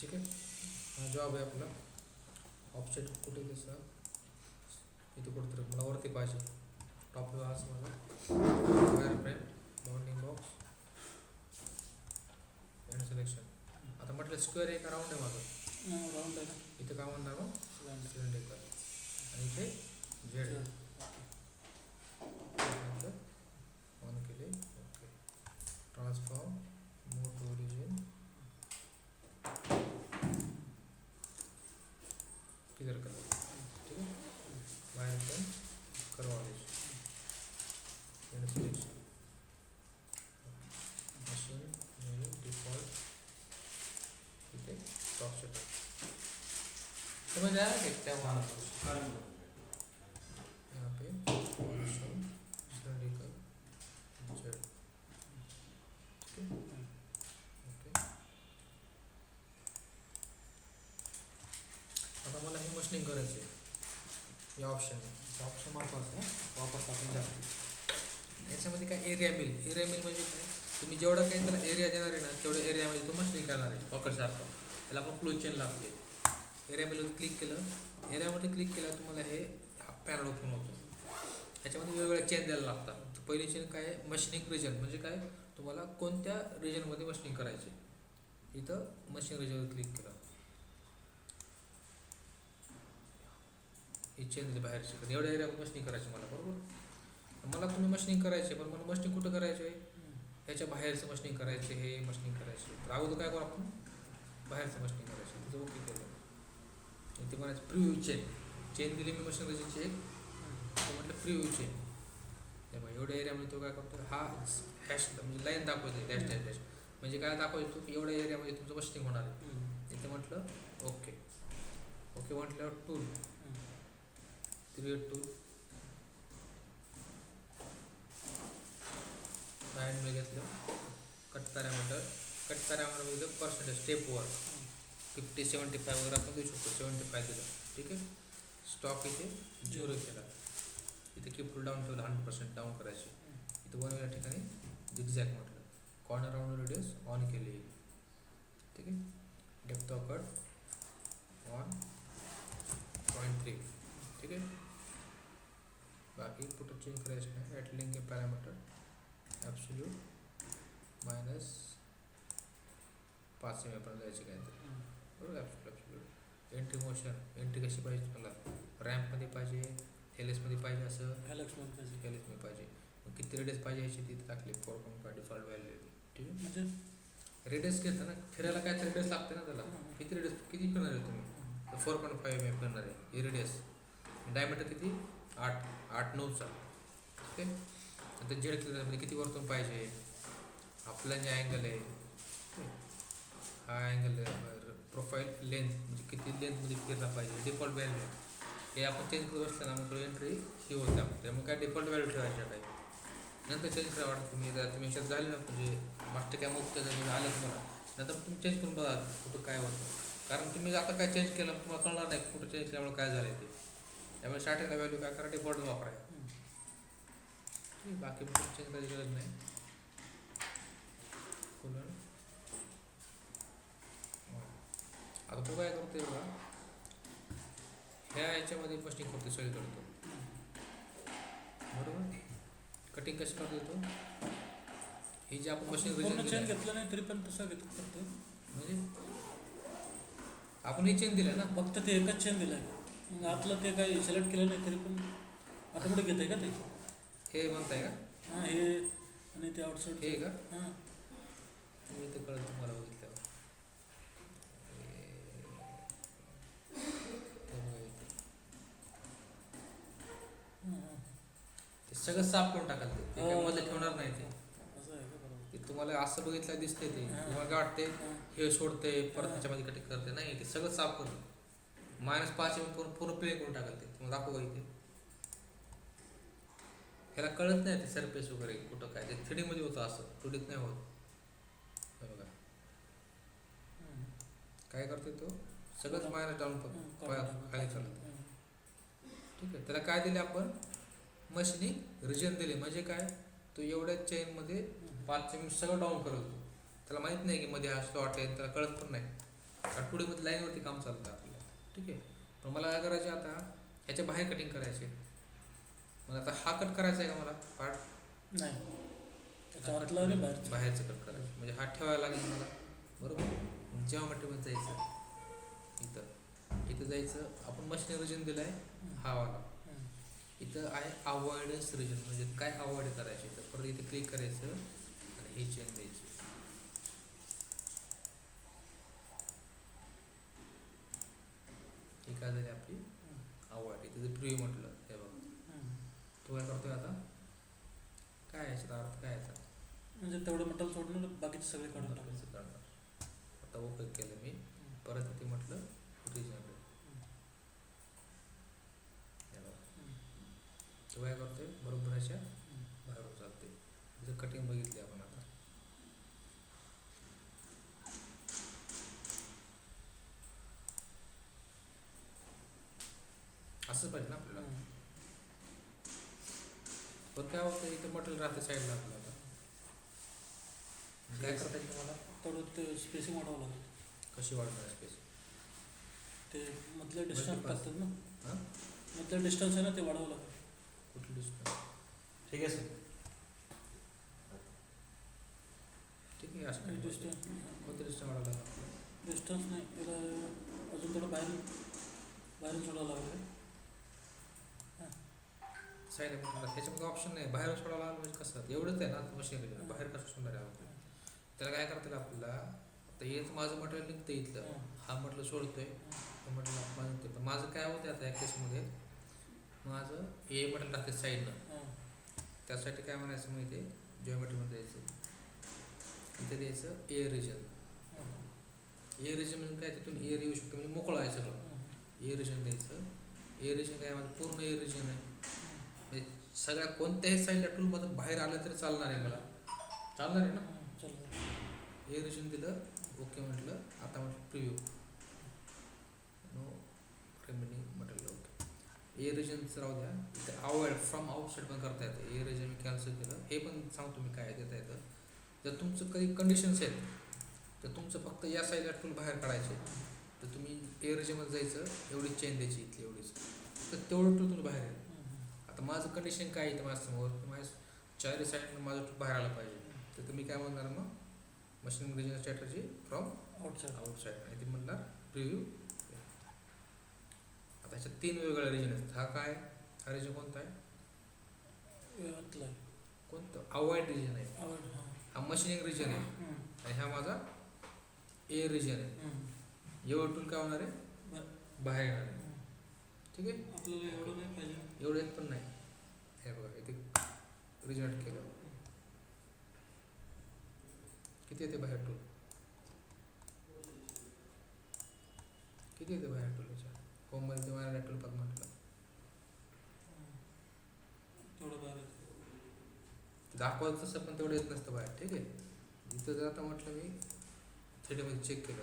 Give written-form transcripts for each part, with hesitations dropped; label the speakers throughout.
Speaker 1: ठीक आहे. हा जॉब आहे आपला. ऑप्शन कुठे दिसणार इथे कुठेतरी मला वरती पाहिजे. टॉप असं मला wire frame bounding box and selection. आता म्हटलं स्क्वेअर आहे का राऊंड आहे माझं?
Speaker 2: राऊंड आहे.
Speaker 1: इथे काय म्हणणार मग सिलेंडर आणि इथे झेड ऑन केले. Okay. Transform mode to origin clear करा. ठीक आहे. वायर फ्रेम करवा and selection machine menu default इथे टॉप सेटअप समझ आया क्या वहाँ यहाँ पे ऑप्शन सिलेंडर जेड. ठीक है. ओके. आता मला हे मशीनिंग करायचे या ऑप्शन
Speaker 2: महत्वाचं आहे. वापस आपण जास्त
Speaker 1: याच्यामध्ये काय एरिया मिल म्हणजे काय तुम्ही जेवढा काही त्याला एरिया देणार आहे ना तेवढ्या एरियामध्ये तो मशीनिंग करणार आहे पकडसारखं. त्याला आपण क्लोज चेन लागते. एरिया मिलवर क्लिक केलं. एरियामध्ये क्लिक केलं तुम्हाला हे पॅनल ओपन होतो. ह्याच्यामध्ये वेगवेगळ्या चेन द्यायला लागतात. पहिली चेन काय आहे मशीनिंग रिजन म्हणजे काय तुम्हाला कोणत्या रिजनमध्ये मशीनिंग करायचे. इथं मशीन रिजनवर क्लिक केलं. ही चेन दिली बाहेरची पण एवढ्या एरियामध्ये मशीनिंग करायची मला बरोबर. मला तुम्ही मशीनिंग करायचे पण मला मशीनिंग कुठं करायचं आहे ह्याच्या बाहेरचं मशीनिंग करायचे हे मशीनिंग करायचे. तर अगोदर काय करू आपण बाहेरचं मशीनिंग करायचं. तिथं ओके केलं. इथे म्हणायचं प्रिव्ह्यू चेन दिली मी मशीन रिजनची एक तर म्हटलं प्रिव्ह्यू चेन. तेव्हा एवढ्या एरियामध्ये तो काय करतो हा हॅश म्हणजे लाईन दाखवते डॅश डॅश डॅश म्हणजे काय दाखवतो की एवढ्या एरियामध्ये तुमचं मशीनिंग होणार आहे. इथे म्हटलं ओके. ओके म्हटल्यावर टूल क्रिएट टूल बाहेर मी घेतलं cut parameter with percentage step वर 50-75 वगैरे आपण देऊ शकतो. 75 दिलं. ठीक आहे. स्टॉक इथे 0 केला. इथे कीप टूल डाऊन ठेवलं 100% डाऊन करायचे. इथे 1 या ठिकाणी झिगझॅग म्हटलं. कॉर्नर राऊंड रेडियस ऑन केली. ठीक आहे. Depth of cut on 0.3. ठीक आहे. बाकी कुठं चेंज करायचं नाही. At link parameter absolute minus 5 M पर्यंत जायचे काय तरी बरोबर. ॲब्सोल्यूट एंट्री मोशन एंट्री कशी पाहिजे तुम्हाला रॅम्पमध्ये पाहिजे एलएसमध्ये पाहिजे असं एलएसमध्ये पाहिजे. मग किती रेडियस पाहिजे याची तिथे टाकली 4.5 डिफॉल्ट व्हॅल्यू. ठीक आहे. म्हणजे रेडियस घेतं ना फिरायला काय रेडियस लागते ना त्याला. किती रेडियस किती फिरणार आहे तुम्ही 4.5 एम फिरणार आहे हे रेडियस. डायमीटर किती 8-9चा. ठीक आहे. आता जेड म्हणजे किती वरतून पाहिजे आपला जे अँगल आहे हा अँगल प्रोफाईल लेंथ म्हणजे किती लेंथमध्ये फिरला पाहिजे डिफॉल्ट व्हॅल्यू हे आपण चेंज करू असलं ना मग एंट्री ही होते आपण. त्यामुळे काय डिफॉल्ट व्हॅल्यू ठेवायच्या काही नंतर चेंज करा वाटतं. तुम्ही जर तुम्ही याच्यात झाले ना म्हणजे मागच्या काय मुक्त जर आलं तुम्हाला नंतर तुम्ही चेंज करून बघा कुठं काय होतं. कारण तुम्ही आता काय चेंज केलं तुम्हाला कळणार नाही कुठं चेंज केल्यामुळे काय झालं ते. त्यामुळे स्टार्टिंगला व्हॅल्यू काय करा डिफॉल्ट वापराय. बाकी चेंज करायची गरज नाही. आता तो काय करतोय बघा ह्या याच्यामध्ये मशीनिंग करतो सगळी करतो बरोबर. कटिंग कशी करतो तो ही जी आपण मशीन
Speaker 2: चेन घेतलं नाही तरी पण तसं करतो
Speaker 1: म्हणजे आपण ही चेन दिलं ना
Speaker 2: फक्त ते एकच चेन दिलं आतलं ते काही सिलेक्ट केलं नाही तरी पण आता कुठे घेत आहे का ते
Speaker 1: हे म्हणताय का.
Speaker 2: हां हे आणि ते आउटसाईड
Speaker 1: हे का
Speaker 2: हां
Speaker 1: मी तर कळत तुम्हाला बघितल्यावर ते सगळं साफ करून टाकाल ते मध्ये ठेवणार नाही ते. ते तुम्हाला असं बघितलं दिसते ते तुम्हाला काय वाटते हे सोडते परत त्याच्यामध्ये कटिंग करते नाही ते सगळं साफ करते. -5 पूर्ण प्ले करून टाकाल ते तुम्हाला दाखवू इथे. ह्याला कळत नाही ते सरफेस वगैरे कुठं काय ते 3D मध्ये होतं असं 2Dत नाही होत. बघा काय करते तो सगळंच मायनस डाऊन खाली चालतं. ठीक आहे. त्याला काय दिले आपण मशीनिंग रिजन दिले म्हणजे काय तो एवढ्या चेनमध्ये 5 मिनिट सगळं डाऊन करतो. त्याला माहीत नाही की मध्ये हा स्लॉट आहे त्याला कळत पण नाही. कारण टुडेमध्ये लाईनवरती काम चालतं आपल्याला, ठीक आहे. पण मला काय करायचे आता, ह्याच्या बाहेर कटिंग करायचे. मग आता हा कट करायचा आहे का मला पार्ट?
Speaker 2: नाही, त्याच्या आतला आणि बाहेरचं.
Speaker 1: बाहेरचं कट करायचं, म्हणजे हा ठेवायला लागेल मला, बरोबर. मग जॉमेट्रीमध्ये जायचं, इथं जायचं. आपण मशीन रिजन दिलं आहे हा वाला. इथं आहे अवॉइडन्स रिजन, म्हणजे काय अवॉइड करायचे. तर परत इथे क्लिक करायचं आणि हे चेंज द्यायची. ही काय झाली आपली अवॉइड. इथे जर प्रिव्ह्यू म्हटलं, हे बघा तो काय करतोय आता, काय याच्यात अर्थ काय याचा,
Speaker 2: म्हणजे तेवढं मटेरियल सोडणं, बाकीचे सगळे काढून टाकायचं.
Speaker 1: करणार. आता ओके केलं मी, परत इथे म्हटलं रिजन. तो काय करतोय, बरोबर अशा बाहेरून चालते. जर कटिंग बघितली आपण आता, असंच पाहिजे ना आपल्याला. पण काय होतं, इथं मटेरियल राहते साईडला आपल्याला. काय करता येईल तुम्हाला,
Speaker 2: तेवढं ते स्पेसिंग वाढवावं लागतं.
Speaker 1: कशी वाढणार स्पेस?
Speaker 2: ते मधले डिस्टन्स टाकतात ना,
Speaker 1: हां,
Speaker 2: मधलं डिस्टन्स आहे ना, ते वाढवावं लागतं.
Speaker 1: कुठली डिस्टन्स?
Speaker 3: ठीक आहे सर.
Speaker 1: ठीक आहे, असं
Speaker 2: डिस्टन्स
Speaker 1: कोणतं डिस्टन्स वाढवला आपल्याला?
Speaker 2: डिस्टन्स नाही, त्याला अजून थोडं बाहेरून सोडावं लागलं.
Speaker 1: साईड त्याच्यामध्ये ऑप्शन नाही, बाहेर सोडायला म्हणजे कसं, एवढंच आहे ना मशीनरी, बाहेर कसं सोडणार आहे आपल्याला. त्याला काय करता येईल आपल्याला, आता हेच माझं मटेरियल निघतं इथलं, हा म्हटलं सोडतोय, हे म्हटलं आपण निघतोय. पण माझं काय होतं आता या केसमध्ये, माझं हे मटेरियल टाकते साईडनं. त्यासाठी काय म्हणायचं माहिती आहे, जॉमेट्रीमध्ये द्यायचं, इथे द्यायचं एअर रिजन. एअर रिजन म्हणजे काय, तिथून एअर येऊ शकतो, म्हणजे मोकळं आहे सगळं. एअर रिजन द्यायचं. एअर रिजन काय, माझं पूर्ण एअर रिजन आहे, म्हणजे सगळ्या कोणत्याही साईडला टूलमधून बाहेर आलं तरी चालणार आहे मला, चालणार आहे ना. एअर रिजन दिलं, ओके म्हटलं. आता म्हटलं preview, no remaining material, okay. Air रिजनचं राहू द्या. इथे अवॉइड फ्रॉम आउटसाईड पण करता येतं. एअर रिजन मी कॅन्सल केलं. हे पण सांगतो मी काय देता येतं. जर तुमचं काही कंडिशन्स आहेत, तर तुमचं फक्त या साईडला टूल बाहेर काढायचे, तर तुम्ही एअर रिजनमध्ये जायचं, एवढी चेन द्यायची इथली एवढीच, तर तेवढं टूल तुला बाहेर येईल. आता माझं कंडिशन काय येतं माझ्यासमोर, की माझ्या चारी साईडनं माझं टूल बाहेर आलं पाहिजे. तर तुम्ही काय म्हणणार मग, machine region strategy from outside, आणि ते म्हणणार प्रिव्ह्यू. आता ह्याच्यात 3 वेगवेगळ्या रिजन आहेत. हा काय, हा रिजन कोणता आहे, कोणतं अवॉइड रिजन आहे, हा मशीनिंग रिजन आहे, आणि हा माझा एअर रिजन आहे. एवढं टूल काय होणार आहे, बाहेर येणार आहे. ठीक आहे,
Speaker 2: आपल्याला एवढं नाही पाहिजे,
Speaker 1: एवढं एक पण नाही. हे बघा इथे रिजल्ट केलं, किती येते बाहेर टूल, किती येते बाहेर टूल. याच्या होममध्ये तुम्हाला टूल पाक म्हटलं,
Speaker 2: तेवढं बाहेर
Speaker 1: दाखवायचं तसं पण तेवढं येत नसतं बाहेर. ठीक आहे, इथं जर आता म्हटलं मी 3D मध्ये चेक केलं,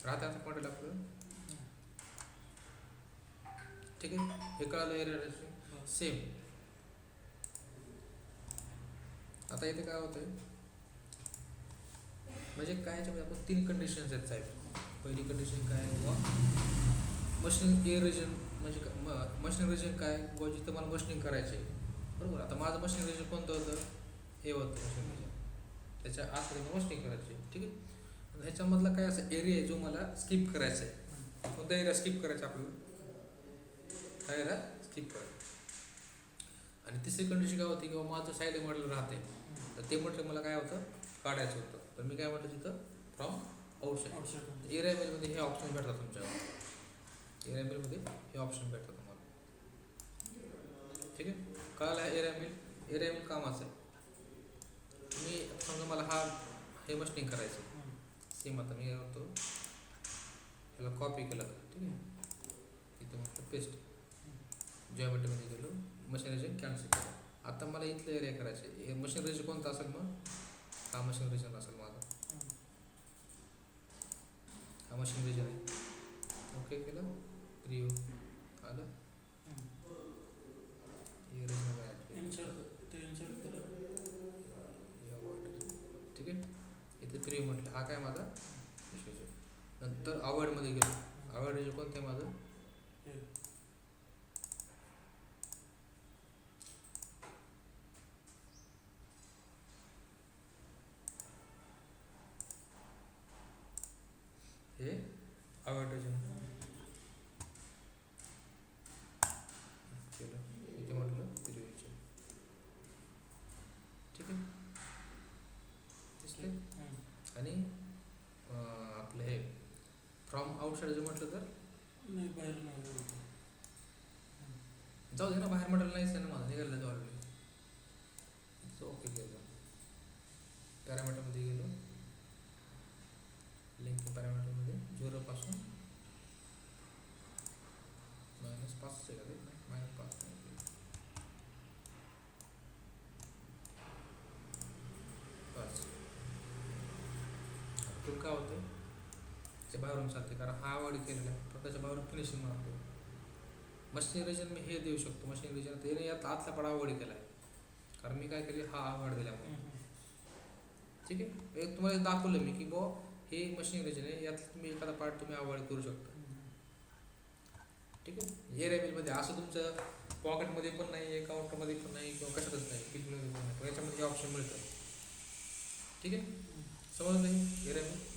Speaker 1: राहतं आता मॉडेल आपलं. ठीक आहे, हे कळालं एरिया सेम. आता इथे काय होतंय, म्हणजे काय याच्यामध्ये आपण 3 कंडिशन्स आहेत साहेब. पहिली कंडिशन काय आहे बाबा, मशीन एअर रिजन, म्हणजे मशीन रिजन काय बाबा, जिथं मला मशीनिंग करायचं आहे, बरोबर. आता माझं मशीन रिजन कोणतं होतं, हे होतं मशीन रिजन, त्याच्या आतमध्ये मशीनिंग करायची. ठीक आहे, ह्याच्यामधला काय असं एरिया आहे जो मला स्किप करायचा आहे. कोणता एरिया स्किप करायचा आपल्याला, हा एरिया स्किप करायचा. आणि तिसरी कंडिशन काय होती, किंवा माझं साईड मॉडेल राहते, तर ते म्हटलं मला काय होतं, काढायचं होतं. तर मी काय म्हटलं तिथं फ्रॉम आउटसाईड. एरिया मेलमध्ये हे ऑप्शन भेटतात तुमच्यावर, एरिया मेलमध्ये हे ऑप्शन भेटतात तुम्हाला. ठीक आहे, कळालं आहे एरिया मेल. एरिया मेल कामाचं आहे. तुम्ही समजा मला हे मशीनिंग करायचं सेम. आता मी काय करतो, त्याला कॉपी केलं, ठीक आहे, इथं म्हटलं पेस्ट, जॉमेट्रीमध्ये गेलो, मशीन रिजन कॅन्सल केलं. आता मला इथलं एरिया करायचे. मशीन रिजन कोणता असेल, मग हा मशीन रिजन असेल माझा, हा मशीन रिजन आहे. ओके केलं, प्रिव्ह्यू आलं,
Speaker 2: इन्सर्ट केलं.
Speaker 1: ठीक आहे. इथे प्रिव्ह्यू म्हटलं, हा काय माझा विषय. नंतर आवडमध्ये गेलो. आवड म्हणजे कोणतं आहे माझं?
Speaker 2: हे.
Speaker 1: हे आवड केलं. इथे म्हटलं प्रिव्ह्यूचे. ठीक आहे. दिसते. आणि आपलं हे फ्रॉम आउटसाईड जर म्हटलं तर
Speaker 2: नाही बाहेर नाही.
Speaker 1: जाऊ दे ना, बाहेर म्हटलं नाहीच आहे ना, मला निघायला जाऊ ऑलरेडी. ओके केलं. पॅरामीटरमध्ये गेलो. लिंक पॅरामीटरमध्ये 0 पासून -5 आहे का ते? -5 नाही, 5. तुला काय होतं त्याच्या बाहेरून चालते, कारण हा आवड केलेला आहे, तर त्याच्या बाहेरून फिनिशिंग मारतो. मशीन रिजन मी हे देऊ शकतो. मशीन रिजन ते यात आतला पडा आवड केला आहे, कारण मी काय केले, हा आवड दिल्यामुळे. ठीक आहे. एक तुम्हाला दाखवलं मी की हे मशीन रिजन आहे, यात तुम्ही एखादा पार्ट तुम्ही आवड करू शकता. ठीक आहे. हे रेमेलमध्ये असं तुमचं पॉकेटमध्ये पण नाही आहे, काउंटरमध्ये पण नाही, किंवा कशातच नाही, किटमध्ये पण नाही, पण याच्यामध्ये हे ऑप्शन मिळतं. ठीक आहे. समजलं नाही हे रेमेल.